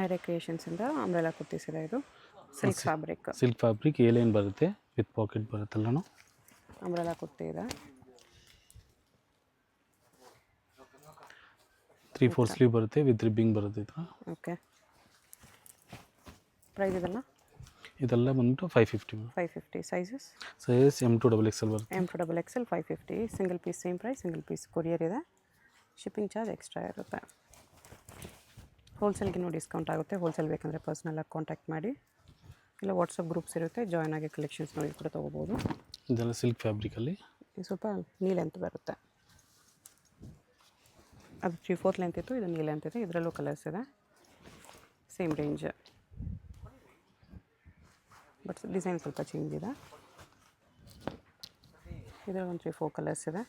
ಐರೆ ಕ್ರಿಯೇಷನ್ಸಿಂದ umbrella kurtis ಇದೆ. ಇದು silk fabric. Silk fabric A line ಬರುತ್ತೆ, ವಿತ್ ಪಾಕೆಟ್ ಬರುತ್ತಲ್ಲೂ. ಅಂಬ್ರೆಲಾ ಕುರ್ತಿ ಇದೆ. 3/4 ಸ್ಲೀವ್ ಬರುತ್ತೆ, ವಿತ್ ರಿಬ್ಬಿಂಗ್ ಬರುತ್ತೆ ಇದು. ಓಕೆ, ಪ್ರೈಸ್ ಇದೆಲ್ಲ ಬಂದ್ಬಿಟ್ಟು 550 ma'am. 550. Sizes M to XXL ಬರುತ್ತೆ. M to XXL 550. Single piece same price, single piece courier ಇದೆ. ಶಿಪ್ಪಿಂಗ್ ಚಾರ್ಜ್ ಎಕ್ಸ್ಟ್ರಾ ಇರುತ್ತೆ. ಹೋಲ್ಸೇಲ್ಗಿನ್ನೂ ಡಿಸ್ಕೌಂಟ್ ಆಗುತ್ತೆ. ಹೋಲ್ಸೇಲ್ ಬೇಕಂದರೆ ಪರ್ಸ್ನಲಾಗಿ ಕಾಂಟ್ಯಾಕ್ಟ್ ಮಾಡಿ, ಇಲ್ಲ ವಾಟ್ಸಪ್ ಗ್ರೂಪ್ಸ್ ಇರುತ್ತೆ, ಜಾಯ್ನ್ ಆಗಿ ಕಲೆಕ್ಷನ್ಸ್ ನೋಡಿ ಕೂಡ ತೊಗೋಬೋದು. ಇದೆಲ್ಲ ಸಿಲ್ಕ್ ಫ್ಯಾಬ್ರಿಕಲ್ಲಿ ಸ್ವಲ್ಪ ನೀ ಲೆಂತ್ ಬರುತ್ತೆ. ಅದು 3/4 ಲೆಂತ್ ಇತ್ತು, ಇದು ನೀ ಲೆಂತ್ ಇದೆ. ಇದರಲ್ಲೂ ಕಲರ್ಸ್ ಇದೆ, ಸೇಮ್ ರೇಂಜ್, ಬಟ್ ಡಿಸೈನ್ ಸ್ವಲ್ಪ ಚೇಂಜ್ ಇದೆ. ಇದರಲ್ಲಿ ಒಂದು 3-4 ಕಲರ್ಸ್ ಇದೆ.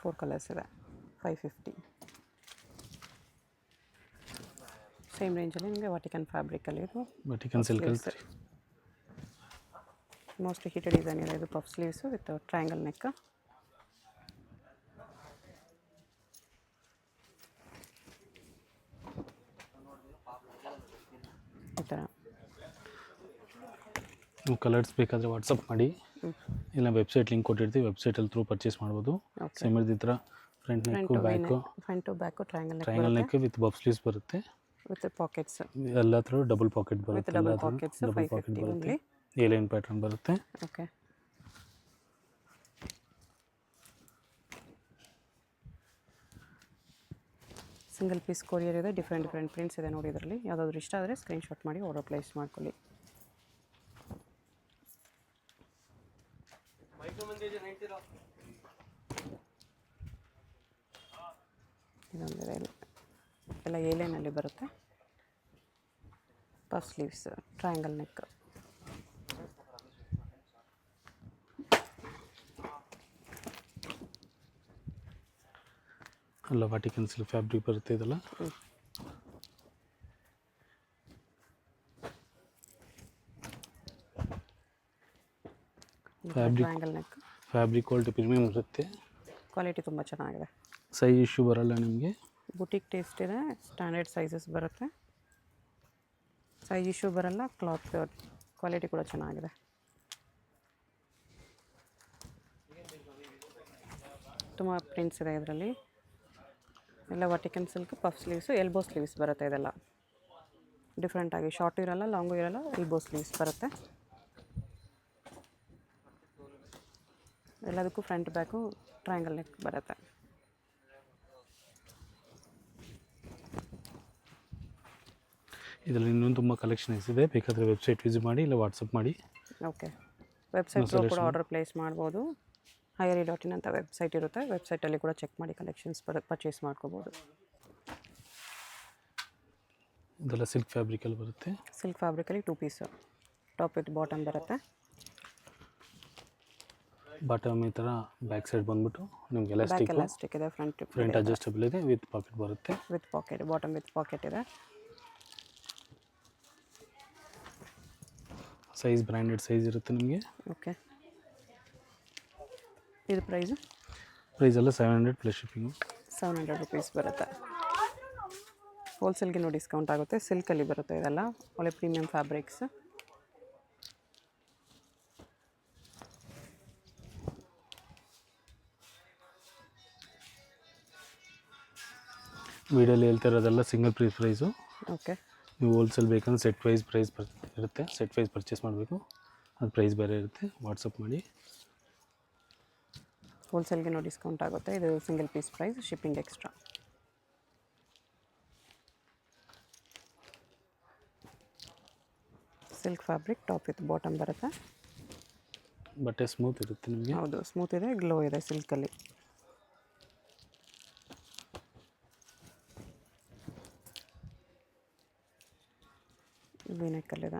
ಫೋರ್ ಕಲರ್ಸ್ ಇದೆ. 550. ಸೇಮ್ ರೇಂಜಲ್ಲಿ ನಿಮಗೆ ವಾಟಿಕನ್ ಫ್ಯಾಬ್ರಿಕಲ್ಲಿ ಇದು ವಾಟಿಕನ್ ಸಿಲ್ಕಲ್ಲಿ ಮೋಸ್ಟ್ಲಿ ಹೀಟೆಡ್ ಡಿಸೈನ್ ಇದೆ. ಇದು puff sleeves with triangle neck. ಈ ಥರ ನೀವು ಕಲರ್ಸ್ ಬೇಕಾದರೆ ವಾಟ್ಸಪ್ ಮಾಡಿ, ಇಲ್ಲ ವೆಬ್ಸೈಟ್ ಲಿಂಕ್ ಕೊಟ್ಟಿರ್ತೀವಿ, ವೆಬ್ಸೈಟಲ್ಲಿ ಥ್ರೂ ಪರ್ಚೇಸ್ ಮಾಡ್ಬೋದು. ಸೇಮ್ ಈ ಥರ front neck, front to back triangle neck with puff sleeves ಬರುತ್ತೆ, ವಿತ್ ಪಾಕೆಟ್ಸ್. ಎಲ್ಲ ಥರ ಡಬಲ್ ಪಾಕೆಟ್ ಬರುತ್ತೆ. ಡಬಲ್ ಪಾಕೆಟ್ಸ್ 550 ಬರುತ್ತೆ. ಎ ಲೈನ್ ಪ್ಯಾಟರ್ನ್ ಬರುತ್ತೆ. ಓಕೆ, ಸಿಂಗಲ್ ಪೀಸ್ ಕೊರಿಯರ್ ಇದೆ. ಡಿಫ್ರೆಂಟ್ ಪ್ರಿಂಟ್ಸ್ ಇದೆ ನೋಡಿ. ಇದರಲ್ಲಿ ಯಾವುದಾದ್ರೂ ಇಷ್ಟ ಆದರೆ ಸ್ಕ್ರೀನ್ಶಾಟ್ ಮಾಡಿ ಆರ್ಡರ್ ಪ್ಲೇಸ್ ಮಾಡ್ಕೊಳ್ಳಿ. ಇದೊಂದಿದೆ, ಎಲ್ಲ ಎ ಲೈನಲ್ಲಿ ಬರುತ್ತೆ. Puff sleeves, triangle neck. ಎಲ್ಲ ವಾಟಿಕನ್ ಸಿಲ್ಕ್ ಫ್ಯಾಬ್ರಿಕ್ ಬರುತ್ತೆ. ಇದೆಲ್ಲ triangle neck. Fabric quality premium ಇರುತ್ತೆ. ಕ್ವಾಲಿಟಿ ತುಂಬ ಚೆನ್ನಾಗಿದೆ. ಸೈಜ್ ಇಶ್ಯೂ ಬರಲ್ಲ ನಿಮಗೆ. ಬುಟಿಕ್ ಟೇಸ್ಟ್ ಇದೆ. ಸ್ಟ್ಯಾಂಡರ್ಡ್ ಸೈಜಸ್ ಬರುತ್ತೆ. ಸೈಜ್ ಇಶ್ಯೂ ಬರಲ್ಲ. ಕ್ಲಾತ್ ಕ್ವಾಲಿಟಿ ಕೂಡ ಚೆನ್ನಾಗಿದೆ. ತುಂಬ ಪ್ರಿಂಟ್ಸ್ ಇದೆ ಇದರಲ್ಲಿ. ಎಲ್ಲ Vatican silk, puff sleeves, elbow sleeves ಬರುತ್ತೆ. ಇದೆಲ್ಲ ಡಿಫ್ರೆಂಟಾಗಿ ಶಾರ್ಟ್ ಇರಲ್ಲ, ಲಾಂಗು ಇರಲ್ಲ, ಎಲ್ಬೋ ಸ್ಲೀವ್ಸ್ ಬರುತ್ತೆ. ಎಲ್ಲದಕ್ಕೂ ಫ್ರಂಟ್ ಬ್ಯಾಕು ಟ್ರಯಾಂಗಲ್ ನೆಕ್ ಬರುತ್ತೆ. ಇದರಲ್ಲಿ ಇನ್ನೊಂದು ತುಂಬ ಕಲೆಕ್ಷನ್ಸ್ ಇದೆ. ಬೇಕಾದರೆ ವೆಬ್ಸೈಟ್ ವಿಸಿಟ್ ಮಾಡಿ, ಇಲ್ಲ ವಾಟ್ಸಪ್ ಮಾಡಿ. ಓಕೆ, ವೆಬ್ಸೈಟ್ ಕೂಡ ಆರ್ಡರ್ ಪ್ಲೇಸ್ ಮಾಡ್ಬೋದು. hyery.in ಅಂತ ವೆಬ್ಸೈಟ್ ಇರುತ್ತೆ. ವೆಬ್ಸೈಟಲ್ಲಿ ಕೂಡ ಚೆಕ್ ಮಾಡಿ ಕಲೆಕ್ಷನ್ಸ್ ಪರ್ಚೇಸ್ ಮಾಡ್ಕೋಬೋದು. ಇದೆಲ್ಲ ಸಿಲ್ಕ್ ಫ್ಯಾಬ್ರಿಕಲ್ಲಿ ಬರುತ್ತೆ. ಸಿಲ್ಕ್ ಫ್ಯಾಬ್ರಿಕಲ್ಲಿ 2 ಪೀಸು, ಟಾಪ್ ವಿತ್ ಬಾಟಮ್ ಬರುತ್ತೆ. ಬಾಟಮ್ ಈ ಥರ ಬ್ಯಾಕ್ ಸೈಡ್ ಬಂದ್ಬಿಟ್ಟು ನಿಮ್ಗೆ ಎಲಾಸ್ಟಿಕ್ ಇದೆ. ಫ್ರಂಟ್ ಅಡ್ಜಸ್ಟಬಲ್ ಇದೆ, ವಿತ್ ಪಾಕೆಟ್ ಬರುತ್ತೆ. With pocket, bottom with pocket ಇದೆ. ಸೈಜ್ ಬ್ರ್ಯಾಂಡೆಡ್ ಸೈಜ್ ಇರುತ್ತೆ ನಿಮಗೆ. ಓಕೆ, ಇದು ಪ್ರೈಸ್ ಎಲ್ಲ 700 ಪ್ಲಸ್ ಶಿಪ್ಪಿಂಗು. 700 ರುಪೀಸ್ ಬರುತ್ತೆ. ಹೋಲ್ಸೇಲ್ಗಿನ್ನೂ ಡಿಸ್ಕೌಂಟ್ ಆಗುತ್ತೆ. ಸಿಲ್ಕಲ್ಲಿ ಬರುತ್ತೆ. ಇದೆಲ್ಲ ಒಳ್ಳೆ ಪ್ರೀಮಿಯಂ ಫ್ಯಾಬ್ರಿಕ್ಸ್. ವಿಡಿಯೋಲಿ ಹೇಳ್ತಿರೋದೆಲ್ಲ ಸಿಂಗಲ್ ಪೀಸ್ ಪ್ರೈಸು. ಓಕೆ, ನೀವು ಹೋಲ್ಸೇಲ್ ಬೇಕಂದ್ರೆ ಸೆಟ್ ವೈಸ್ ಪ್ರೈಸ್ ಇರುತ್ತೆ. ಸೆಟ್ ವೈಸ್ ಪರ್ಚೇಸ್ ಮಾಡಬೇಕು, ಅದು ಪ್ರೈಸ್ ಬೇರೆ ಇರುತ್ತೆ. ವಾಟ್ಸಪ್ ಮಾಡಿ. ಹೋಲ್ಸೇಲ್ಗಿನ್ನೂ ಡಿಸ್ಕೌಂಟ್ ಆಗುತ್ತೆ. ಇದು single piece price, shipping extra. Silk fabric, top with bottom ಬರುತ್ತೆ. ಬಟ್ಟೆ ಸ್ಮೂತ್ ಇರುತ್ತೆ ನಿಮಗೆ. ಹೌದು, ಸ್ಮೂತ್ ಇದೆ, ಗ್ಲೋ ಇದೆ ಸಿಲ್ಕಲ್ಲಿ. ವೀನೆಕ್ಕಲ್ಲಿದೆ.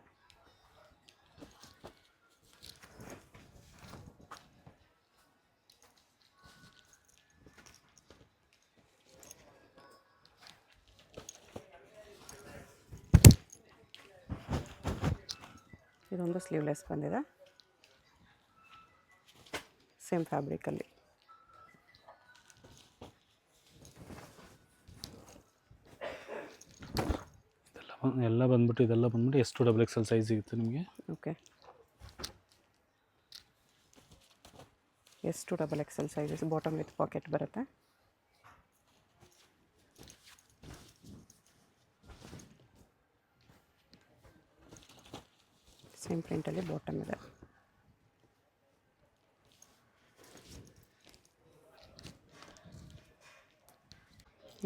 ಇದೊಂದು ಸ್ಲೀವ್ಲೆಸ್ ಬಂದಿದೆ, ಸೇಮ್ ಫ್ಯಾಬ್ರಿಕಲ್ಲಿ. ಎಲ್ಲ ಬಂದ್ಬಿಟ್ಟು ಇದೆಲ್ಲ ಬಂದ್ಬಿಟ್ಟು S2 XL ಸೈಜ್ ಸಿಗುತ್ತೆ ನಿಮಗೆ. Okay, S2 XL sizes, bottom with pocket ಬರುತ್ತೆ. ಸೇಮ್ ಪ್ರಿಂಟಲ್ಲಿ ಬಾಟಮ್ ಇದೆ.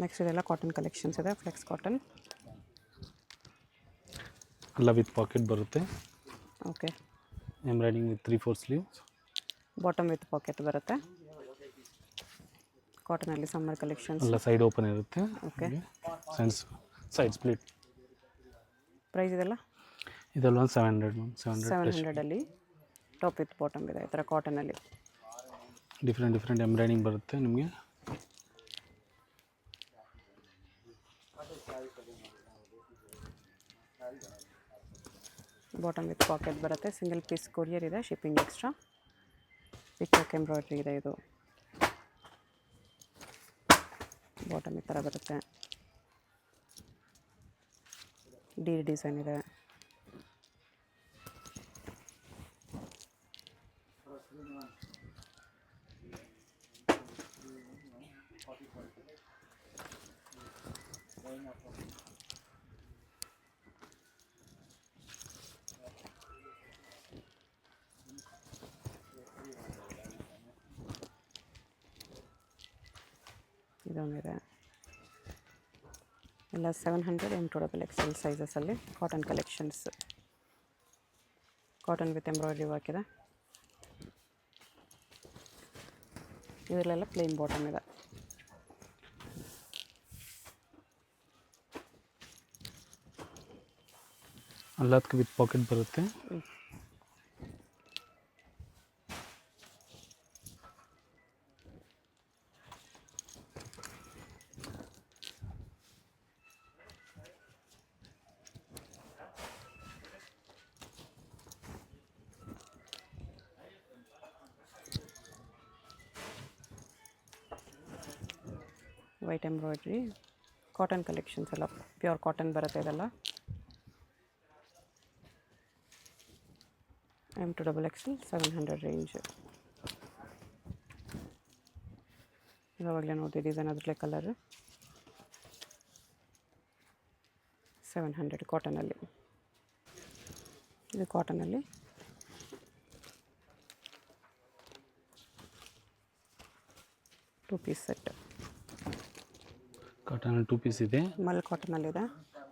ನೆಕ್ಸ್ಟ್ ಇದೆಲ್ಲ ಕಾಟನ್ ಕಲೆಕ್ಷನ್ಸ್ ಇದೆ, ಫ್ಲೆಕ್ಸ್ ಕಾಟನ್. ಎಲ್ಲ ವಿತ್ ಪಾಕೆಟ್ ಬರುತ್ತೆ. Okay, embroidering with 3/4 sleeves. Bottom with pocket ಬರುತ್ತೆ. ಕಾಟನಲ್ಲಿ ಸಮ್ಮರ್ ಕಲೆಕ್ಷನ್ಸ್. ಎಲ್ಲ ಸೈಡ್ ಓಪನ್ ಇರುತ್ತೆ. Okay, side split. ಪ್ರೈಸ್ ಇದೆಲ್ಲ ಇದೆಲ್ಲ 700 ಮ್ಯಾಮ್. 700ಅಲ್ಲಿ ಟಾಪ್ ವಿತ್ ಬಾಟಮ್ ಇದೆ. ಈ ಥರ ಕಾಟನಲ್ಲಿ ಡಿಫ್ರೆಂಟ್ ಎಂಬ್ರಾಯ್ಡಿಂಗ್ ಬರುತ್ತೆ ನಿಮಗೆ. ಬಾಟಮ್ ವಿತ್ ಪಾಕೆಟ್ ಬರುತ್ತೆ. ಸಿಂಗಲ್ ಪೀಸ್ ಕೊರಿಯರ್ ಇದೆ, ಶಿಪ್ಪಿಂಗ್ ಎಕ್ಸ್ಟ್ರಾ. ಪಿಕಾಕ್ ಎಂಬ್ರಾಯ್ಡ್ರಿ ಇದೆ. ಇದು ಬಾಟಮ್ ಈ ಥರ ಬರುತ್ತೆ. ಡಿಸೈನ್ ಇದೆ. ಇದೊಂದಿದೆ. ಎಲ್ಲ 700 M2 XL ಸೈಜಸಲ್ಲಿ cotton collections. Cotton with embroidery work ಇದೆ. ಇದರಲ್ಲೆಲ್ಲ ಪ್ಲೇನ್ ಬಾಟಮ್ ಇದೆ. ಎಲ್ಲದಕ್ಕೆ ವಿತ್ ಪಾಕೆಟ್ ಬರುತ್ತೆ. ವೈಟ್ ಎಂಬ್ರಾಯ್ಡ್ರಿ ಕಾಟನ್ ಕಲೆಕ್ಷನ್ಸ್ ಎಲ್ಲ ಪ್ಯೂರ್ ಕಾಟನ್ ಬರುತ್ತೆ. ಇದೆಲ್ಲ M2 XL 700 ರೇಂಜ್. ಇವಾಗಲೇ ನೋಡಿ ಡಿಸೈನ್, ಅದರಲ್ಲೇ ಕಲರ್. 700 ಕಾಟನಲ್ಲಿ. ಇದು ಕಾಟನಲ್ಲಿ two piece set. Cotton 2 piece ಇದೆ. ಮಲ್ ಕಾಟನಲ್ಲಿದೆ.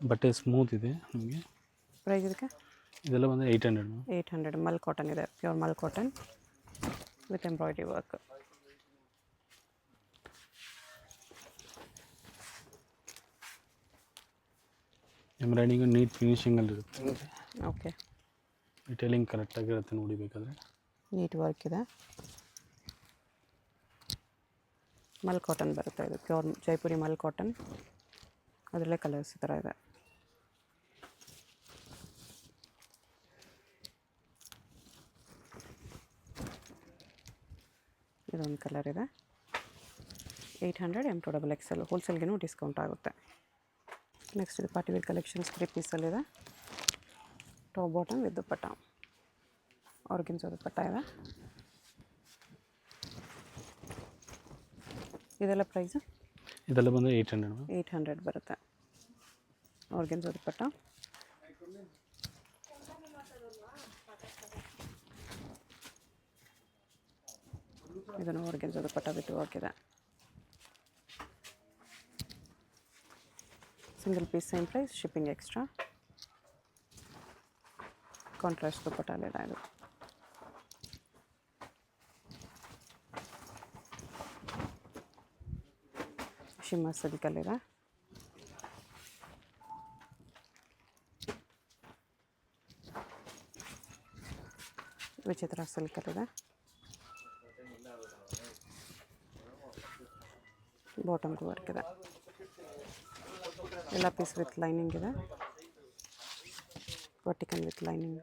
ಬಟ್ಟೆ ಸ್ಮೂತ್ ಇದೆ ನಿಮಗೆ. ಪ್ರೈಸ್ ಇದಕ್ಕೆ ಇದೆಲ್ಲ ಬಂದರೆ 800 ಮ್ಯಾಮ್. 800 ಮಲ್ ಕಾಟನ್ ಇದೆ. ಪ್ಯೂರ್ ಮಲ್ ಕಾಟನ್ ವಿತ್ ಎಂಬ್ರಾಯ್ಡ್ರಿ ವರ್ಕ್. ಎಂಬ್ರಾಯ್ಡಿಂಗು ನೀಟ್ ಫಿನಿಷಿಂಗಲ್ಲಿರುತ್ತೆ. ಓಕೆ, ಡಿಟೇಲಿಂಗ್ ಕರೆಕ್ಟಾಗಿರುತ್ತೆ ನೋಡಿ ಬೇಕಾದರೆ. ನೀಟ್ ವರ್ಕ್ ಇದೆ. ಮಲ್ ಕಾಟನ್ ಬರುತ್ತೆ. ಇದು ಪ್ಯೂರ್ ಜೈಪುರಿ ಮಲ್ ಕಾಟನ್. ಅದರಲ್ಲೇ ಕಲರ್ಸ್ ಈ ಥರ ಇದೆ. ಇದೊಂದು ಕಲರ್ ಇದೆ. 800 M2 XL. ಹೋಲ್ಸೇಲ್ಗೂ ಡಿಸ್ಕೌಂಟ್ ಆಗುತ್ತೆ. ನೆಕ್ಸ್ಟ್ ಇದು ಪಾರ್ಟಿ ವೇರ್ ಕಲೆಕ್ಷನ್ಸ್ 3 ಪೀಸಲ್ಲಿದೆ. Top bottom with dupatta. Organza dupatta ಇದೆ. ಇದೆಲ್ಲ ಪ್ರೈಸು ಇದೆಲ್ಲ ಬಂದರೆ 800 ಮ್ಯಾಮ್. 800 ಬರುತ್ತೆ. ಆರ್ಗೆನ್ಸೋ ದುಪ್ಪಟ್ಟ. ಇದನ್ನು ಆರ್ಗೆನ್ಸೋ ದುಪ್ಪಟ್ಟ ಬಿಟ್ಟು ಹಾಕಿದೆ. Single piece same price, shipping extra. Contrast ದುಪ್ಪಟ್ಟಲ್ಲಿದೆ ಇದು. ಶಿಮ್ಮರ್ ಸಿಲ್ಕಲ್ಲಿದೆ. ವಿಚಿತ್ರ ಸಿಲ್ಕಲ್ಲಿದೆ. ಬಾಟಮ್ಗೂ ವರ್ಕ್ ಇದೆ. ಎಲ್ಲ ಪೀಸ್ ವಿತ್ ಲೈನಿಂಗ್ ಇದೆ. Vertical with lining.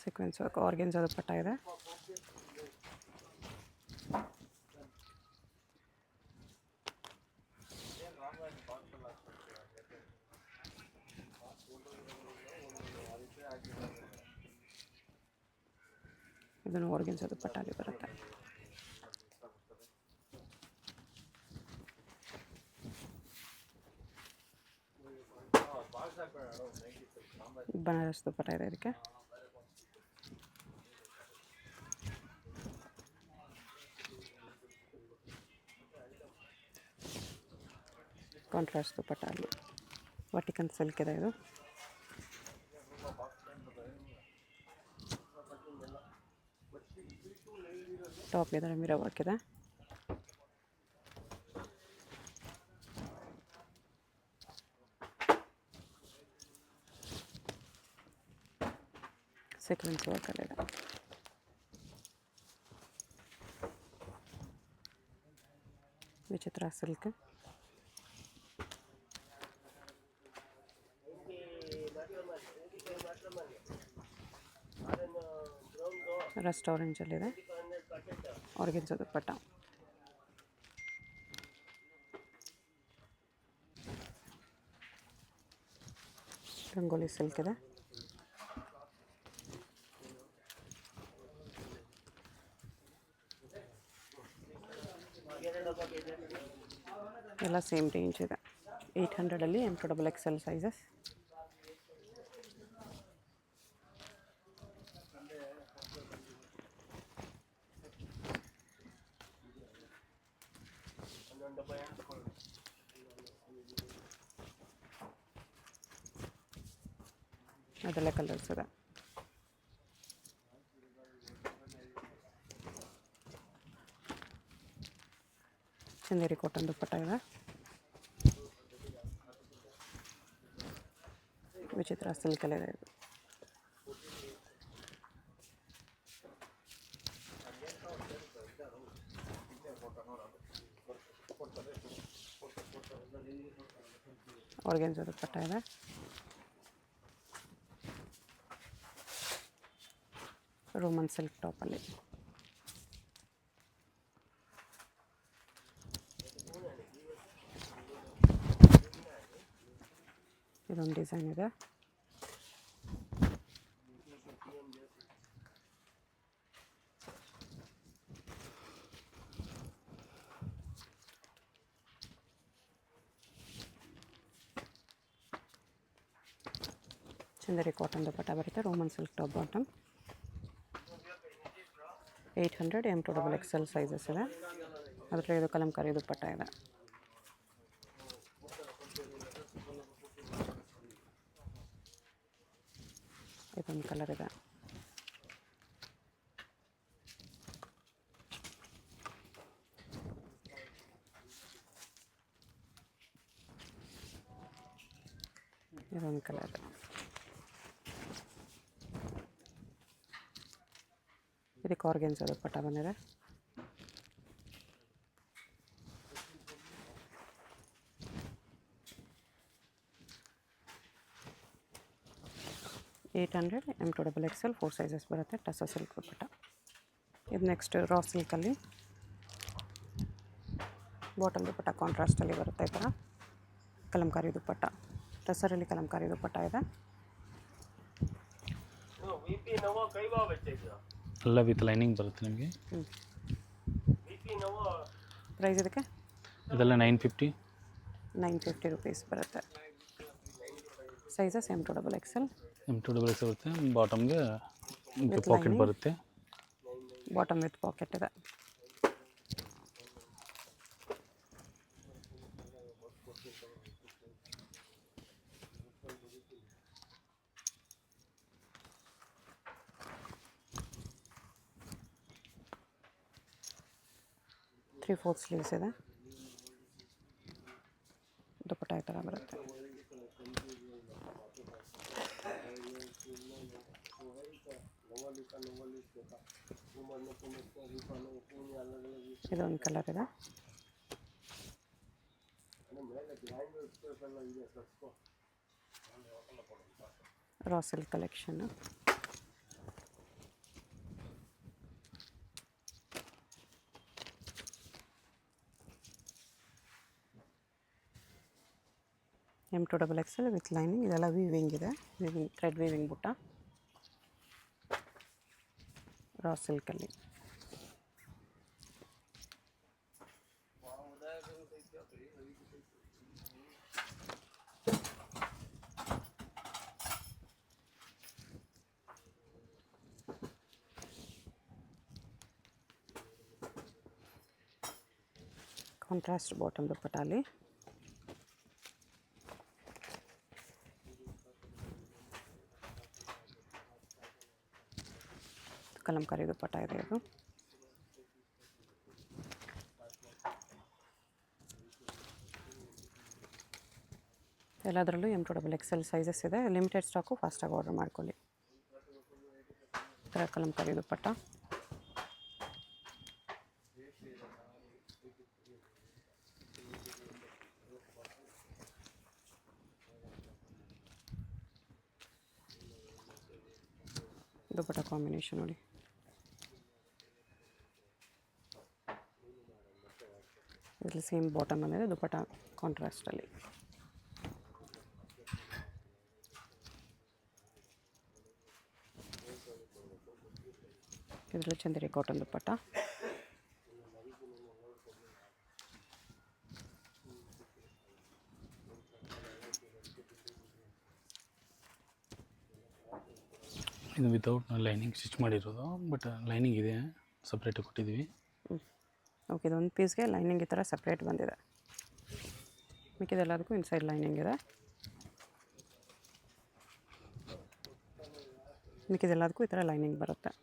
Sequence work organza dupatta ಇದೆ. ಇದನ್ನು ಆರ್ಗೆನ್ಸ್ ದುಪ್ಪಟ್ಟಾಗಿ ಬರುತ್ತೆ. ಬನಾರಸ್ ದುಪ್ಪಟ್ಟ ಇದೆ ಇದಕ್ಕೆ. ಕಾಂಟ್ರಾಸ್ಟ್ ದುಪ್ಪಟ್ಟ ಅಲ್ಲಿ ವರ್ಟಿಕಲ್ ಸಿಲ್ಕ್ ಇದೆ ಇದು. ಟಾಪ್ ಇದರ ಮಿರರ್ ವರ್ಕ್ ಇದೆ. ಸೀಕ್ವೆನ್ಸ್ ವರ್ಕಲ್ಲಿದೆ. ವಿಚಿತ್ರ ಸಿಲ್ಕ್. ರಸ್ಟ್ ಆರೆಂಜಲ್ಲಿದೆ. ಆರ್ಗೆನ್ಸ್ ದುಪ್ಪಟ್ಟ. ರಂಗೋಲಿ ಸಿಲ್ಕ್ ಇದೆ. ಎಲ್ಲ ಸೇಮ್ ರೇಂಜ್ ಇದೆ. 800 M2XL ಸೈಜಸ್. ಅದೆಲ್ಲ ಕಲರ್ಸ್ ಇದೆ. ಚಂದೇರಿ ಕಾಟನ್ ದುಪ್ಪಟ್ಟ ಇದೆ. ವಿಚಿತ್ರ ಸಿಲ್ಕಲ್ಲಿ ಇದೆ ಇದು. ಆರ್ಗೆನ್ಸ್ ದುಪ್ಪಟ್ಟ ಇದೆ. ರೋಮನ್ ಸಿಲ್ಕ್ ಟಾಪಲ್ಲಿ. ಇದೊಂದು ಡಿಸೈನ್ ಇದೆ. ಚಂದೇರಿ ಕಾಟನ್ ದುಪ್ಪಟ್ಟ ಬರುತ್ತೆ. Roman silk top bottom. 800 M2XL sizes ಇದೆ. ಅದರಲ್ಲಿ ಇದು ಕಲಂಕಾರಿ ದುಪ್ಪಟ್ಟ ಇದೆ. ಇದೊಂದು ಕಲರ್ ಇದೆ. ಇದೊಂದು ಕಲರ್. ಇದಕ್ಕೆ ಆರ್ಗೆನ್ಸ್ ದುಪ್ಪಟ್ಟ ಬಂದಿದೆ. $800 M2XL 4 ಸೈಜಸ್ ಬರುತ್ತೆ. ಟಸ ಸಿಲ್ಕ್ ದುಪ್ಪಟ್ಟ. ಇದು ನೆಕ್ಸ್ಟ್ ರಾ ಸಿಲ್ಕಲ್ಲಿ ಬಾಟಲ್ ದುಪ್ಪಟ್ಟ ಕಾಂಟ್ರಾಸ್ಟಲ್ಲಿ ಬರುತ್ತೆ. ಈ ಥರ ಕಲಂಕಾರಿ ದುಪ್ಪಟ್ಟ. ಟಸರಲ್ಲಿ ಕಲಂಕಾರಿ ದುಪ್ಪಟ್ಟ ಇದೆ. ಎಲ್ಲ ವಿತ್ ಲೈನಿಂಗ್ ಬರುತ್ತೆ ನಿಮಗೆ. ಪ್ರೈಸ್ ಇದಕ್ಕೆ ಇದೆಲ್ಲ 950. 950 ರುಪೀಸ್ ಬರುತ್ತೆ. Sizes M2XL. M2XL ಬರುತ್ತೆ. ಬಾಟಮ್ಗೆ With ಪಾಕೆಟ್ lining. ಬರುತ್ತೆ. ಬಾಟಮ್ ವಿತ್ ಪಾಕೆಟ್ ಇದೆ. ತ್ರೀ ಫೋರ್ತ್ ಸ್ಲೀವ್ಸ್ ಇದೆ. ದುಪ್ಪಟ್ಟ ಈ ಥರ ಬರುತ್ತೆ. ಇದೊಂದು ಕಲರ್ ಇದೆ. Raw silk collection. M2XXL with lining. ಇದೆಲ್ಲ ವೀವಿಂಗ್ ಇದೆ, weaving thread weaving butta, raw ಸಿಲ್ಕಲ್ಲಿ. ಕಾಂಟ್ರಾಸ್ಟ್ ಬಾಟಮ್ ದುಪ್ಪಟ್ಟಾಲಿ. ಕಲಂಕಾರಿ ದುಪ್ಪಟ್ಟ ಇದೆ ಇದು. ಎಲ್ಲದರಲ್ಲೂ M2XXL ಸೈಜಸ್ ಇದೆ. ಲಿಮಿಟೆಡ್ ಸ್ಟಾಕು, ಫಾಸ್ಟಾಗಿ ಆರ್ಡರ್ ಮಾಡ್ಕೊಳ್ಳಿ. ಈ ಥರ ಕಲಂಕಾರಿ ದುಪ್ಪಟ್ಟ, ದುಪ್ಪಟ್ಟ ಕಾಂಬಿನೇಷನ್ ನೋಡಿ. ಇದರಲ್ಲಿ ಸೇಮ್ ಬಾಟಮ್ ಬಂದಿದೆ, ದುಪ್ಪಟ್ಟ ಕಾಂಟ್ರಾಸ್ಟಲ್ಲಿ. ಇದರಲ್ಲಿ ಚಂದೇರಿ ಕಾಟನ್ ದುಪ್ಪಟ್ಟ, ಇದು ವಿತೌಟ್ ಲೈನಿಂಗ್ ಸ್ಟಿಚ್ ಮಾಡಿರೋದು, ಬಟ್ ಲೈನಿಂಗ್ ಇದೆ, ಸಪ್ರೇಟಾಗಿ ಕೊಟ್ಟಿದ್ದೀವಿ. ಓಕೆ, ಇದೊಂದು ಪೀಸ್ಗೆ ಲೈನಿಂಗ್ ಈ ಥರ ಸಪ್ರೇಟ್ ಬಂದಿದೆ. ಮಿಕ್ಕಿದೆಲ್ಲದಕ್ಕೂ ಇನ್ಸೈಡ್ ಲೈನಿಂಗ್ ಇದೆ. ಮಿಕ್ಕಿದೆಲ್ಲದಕ್ಕೂ ಈ ಥರ ಲೈನಿಂಗ್ ಬರುತ್ತೆ.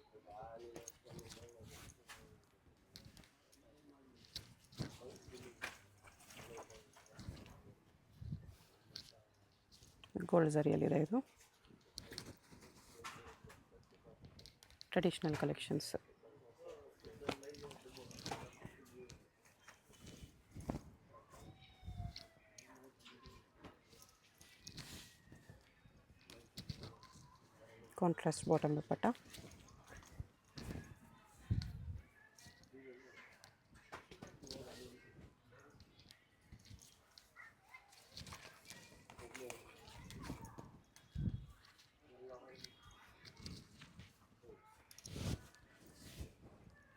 ಗೋಲ್ಡ್ ಝರಿಯಲ್ಲಿದೆ ಇದು. Traditional collections. Contrast bottom dupatta,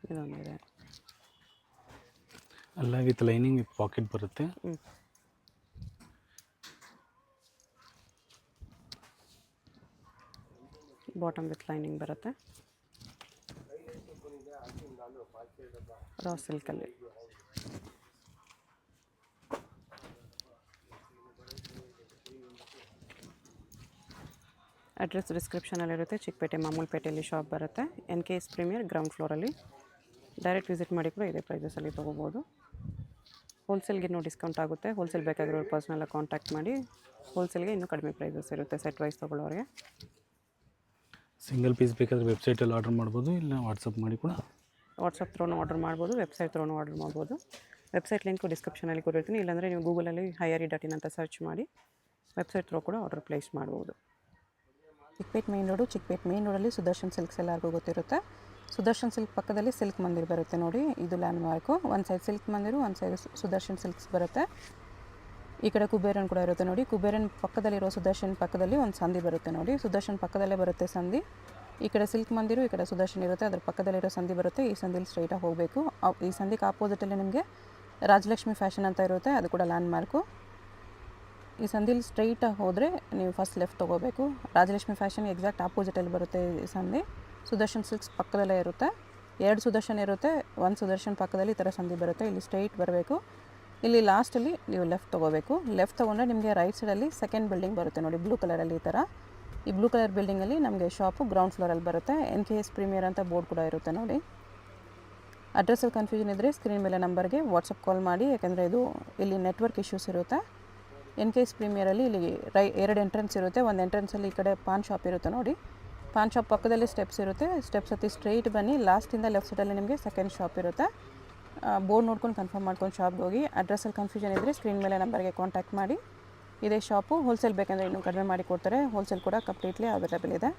ಇದೊಂದಿದೆ. ಅಲ್ಲ ವಿತ್ ಲೈನಿಂಗ್ ವಿತ್ ಪಾಕೆಟ್ ಬರುತ್ತೆ. ಬಾಟಮ್ ವಿತ್ ಲೈನಿಂಗ್ ಬರುತ್ತೆ, ರಾ ಸಿಲ್ಕಲ್ಲಿ. ಅಡ್ರೆಸ್ ಡಿಸ್ಕ್ರಿಪ್ಷನಲ್ಲಿರುತ್ತೆ. ಚಿಕ್ಕಪೇಟೆ ಮಾಮೂಲ್ಪೇಟೆಯಲ್ಲಿ ಶಾಪ್ ಬರುತ್ತೆ. NKS ಪ್ರೀಮಿಯರ್ ಗ್ರೌಂಡ್ ಫ್ಲೋರಲ್ಲಿ. ಡೈರೆಕ್ಟ್ ವಿಸಿಟ್ ಮಾಡಿ ಕೂಡ ಇದೇ ಪ್ರೈಸಸಲ್ಲಿ ತೊಗೋಬೋದು. ಹೋಲ್ಸೇಲ್ಗೆ ಇನ್ನೂ ಡಿಸ್ಕೌಂಟ್ ಆಗುತ್ತೆ. ಹೋಲ್ಸೇಲ್ ಬೇಕಾಗಿರೋರು ಪರ್ಸ್ನಲ್ಲಾಗಿ ಕಾಂಟ್ಯಾಕ್ಟ್ ಮಾಡಿ. ಹೋಲ್ಸೇಲ್ಗೆ ಇನ್ನೂ ಕಡಿಮೆ ಪ್ರೈಸಸ್ ಇರುತ್ತೆ ಸೆಟ್ ವೈಸ್ ತೊಗೊಳ್ಳೋರಿಗೆ. ಸಿಂಗಲ್ ಪೀಸ್ ಬೇಕಾದರೆ ವೆಬ್ಸೈಟಲ್ಲಿ ಆರ್ಡರ್ ಮಾಡ್ಬೋದು, ಇಲ್ಲ ವಾಟ್ಸಪ್ ಮಾಡಿ ಕೂಡ. ವಾಟ್ಸಪ್ ತ್ರೋನು ಆರ್ಡರ್ ಮಾಡ್ಬೋದು, ವೆಬ್ಸೈಟ್ ತ್ರೋನು ಆರ್ಡರ್ ಮಾಡ್ಬೋದು. ವೆಬ್ಸೈಟ್ ಲಿಂಕು ಡಿಸ್ಕ್ರಿಪ್ಷನಲ್ಲಿ ಕೊಟ್ಟಿರ್ತೀನಿ. ಇಲ್ಲಾಂದರೆ ನೀವು ಗೂಗಲಲ್ಲಿ highery.in ಅಂತ ಸರ್ಚ್ ಮಾಡಿ ವೆಬ್ಸೈಟ್ ತ್ರೋ ಕೂಡ ಆರ್ಡರ್ ಪ್ಲೇಸ್ ಮಾಡ್ಬೋದು. ಚಿಕ್ಕಪೇಟೆ ಮೇನ್ ರೋಡಲ್ಲಿ ಸುದರ್ಶನ್ ಸಿಲ್ಕ್ಸ್ ಎಲ್ಲರಿಗೂ ಗೊತ್ತಿರುತ್ತೆ. ಸುದರ್ಶನ್ ಸಿಲ್ಕ್ ಪಕ್ಕದಲ್ಲಿ ಸಿಲ್ಕ್ ಮಂದಿರ್ ಬರುತ್ತೆ ನೋಡಿ, ಇದು ಲ್ಯಾಂಡ್ ಮಾರ್ಕು. ಒಂದು ಸೈಡ್ ಸಿಲ್ಕ್ ಮಂದಿರು, ಒಂದು ಸೈಡ್ ಸುದರ್ಶನ್ ಸಿಲ್ಕ್ಸ್ ಬರುತ್ತೆ. ಈ ಕಡೆ ಕುಬೇರನ್ ಕೂಡ ಇರುತ್ತೆ ನೋಡಿ. ಕುಬೇರನ್ ಪಕ್ಕದಲ್ಲಿರೋ ಸುದರ್ಶನ್ ಪಕ್ಕದಲ್ಲಿ ಒಂದು ಸಂಧಿ ಬರುತ್ತೆ ನೋಡಿ. ಸುದರ್ಶನ್ ಪಕ್ಕದಲ್ಲೇ ಬರುತ್ತೆ ಸಂಧಿ. ಈ ಕಡೆ ಸಿಲ್ಕ್ ಮಂದಿರು, ಈ ಕಡೆ ಸುದರ್ಶನ್ ಇರುತ್ತೆ, ಅದ್ರ ಪಕ್ಕದಲ್ಲಿರೋ ಸಂಧಿ ಬರುತ್ತೆ. ಈ ಸಂಧಿಲಿ ಸ್ಟ್ರೈಟಾಗಿ ಹೋಗಬೇಕು. ಈ ಸಂಧಿಗೆ ಆಪೋಸಿಟಲ್ಲಿ ನಿಮಗೆ ರಾಜಲಕ್ಷ್ಮಿ ಫ್ಯಾಷನ್ ಅಂತ ಇರುತ್ತೆ, ಅದು ಕೂಡ ಲ್ಯಾಂಡ್ ಮಾರ್ಕು. ಈ ಸಂಧಿಲಿ ಸ್ಟ್ರೈಟಾಗಿ ಹೋದರೆ ನೀವು ಫಸ್ಟ್ ಲೆಫ್ಟ್ ತೊಗೋಬೇಕು. ರಾಜಲಕ್ಷ್ಮಿ ಫ್ಯಾಷನ್ ಎಕ್ಸಾಕ್ಟ್ ಆಪೋಸಿಟಲ್ಲಿ ಬರುತ್ತೆ ಈ ಸಂಧಿ. ಸುದರ್ಶನ್ ಸಿಲ್ಕ್ಸ್ ಪಕ್ಕದಲ್ಲೇ ಇರುತ್ತೆ. 2 ಸುದರ್ಶನ್ ಇರುತ್ತೆ, ಒಂದು ಸುದರ್ಶನ್ ಪಕ್ಕದಲ್ಲಿ ಈ ಥರ ಸಂಧಿ ಬರುತ್ತೆ. ಇಲ್ಲಿ ಸ್ಟ್ರೈಟ್ ಬರಬೇಕು. ಇಲ್ಲಿ ಲಾಸ್ಟಲ್ಲಿ ನೀವು ಲೆಫ್ಟ್ ತೊಗೋಬೇಕು. ಲೆಫ್ಟ್ ತೊಗೊಂಡ್ರೆ ನಿಮಗೆ ರೈಟ್ ಸೈಡಲ್ಲಿ ಸೆಕೆಂಡ್ ಬಿಲ್ಡಿಂಗ್ ಬರುತ್ತೆ ನೋಡಿ, ಬ್ಲೂ ಕಲರಲ್ಲಿ. ಈ ಥರ ಈ ಬ್ಲೂ ಕಲರ್ ಬಿಲ್ಡಿಂಗಲ್ಲಿ ನಮಗೆ ಶಾಪು ಗ್ರೌಂಡ್ ಫ್ಲೋರಲ್ಲಿ ಬರುತ್ತೆ. NKS ಪ್ರೀಮಿಯರ್ ಅಂತ ಬೋರ್ಡ್ ಕೂಡ ಇರುತ್ತೆ ನೋಡಿ. ಅಡ್ರೆಸ್ಸಲ್ಲಿ ಕನ್ಫ್ಯೂಷನ್ ಇದ್ದರೆ ಸ್ಕ್ರೀನ್ ಮೇಲೆ ನಂಬರ್ಗೆ ವಾಟ್ಸಪ್ ಕಾಲ್ ಮಾಡಿ, ಯಾಕೆಂದರೆ ಇದು ಇಲ್ಲಿ ನೆಟ್ವರ್ಕ್ ಇಶ್ಯೂಸ್ ಇರುತ್ತೆ. NKS ಪ್ರೀಮಿಯರಲ್ಲಿ ಇಲ್ಲಿ 2 ಎಂಟ್ರೆನ್ಸ್ ಇರುತ್ತೆ. ಒಂದು ಎಂಟ್ರೆನ್ಸಲ್ಲಿ ಈ ಕಡೆ ಪಾನ್ ಶಾಪ್ ಇರುತ್ತೆ ನೋಡಿ. ಪಾನ್ ಶಾಪ್ ಪಕ್ಕದಲ್ಲಿ ಸ್ಟೆಪ್ಸ್ ಇರುತ್ತೆ. ಸ್ಟೆಪ್ಸ್ ಹತ್ತಿ ಸ್ಟ್ರೈಟ್ ಬನ್ನಿ, ಲಾಸ್ಟಿಂದ ಲೆಫ್ಟ್ ಸೈಡಲ್ಲಿ ನಿಮಗೆ ಸೆಕೆಂಡ್ ಶಾಪ್ ಇರುತ್ತೆ. ಬೋರ್ಡ್ ನೋಡ್ಕೊಂಡು ಕನ್ಫರ್ಮ್ ಮಾಡ್ಕೊಂಡು ಶಾಪ್ಗೆ ಹೋಗಿ. ಅಡ್ರೆಸ್ಸಲ್ಲಿ ಕನ್ಫ್ಯೂಷನ್ ಇದ್ದರೆ ಸ್ಕ್ರೀನ್ ಮೇಲೆ ನಂಬರ್ಗೆ ಕಾಂಟ್ಯಾಕ್ಟ್ ಮಾಡಿ. ಇದೇ ಶಾಪು. ಹೋಲ್ಸೇಲ್ ಬೇಕಂದರೆ ಇನ್ನೂ ಕಡಿಮೆ ಮಾಡಿ ಕೊಡ್ತಾರೆ. ಹೋಲ್ಸೇಲ್ ಕೂಡ ಕಂಪ್ಲೀಟ್ಲಿ ಅವೈಲೇಬಲ್ ಇದೆ.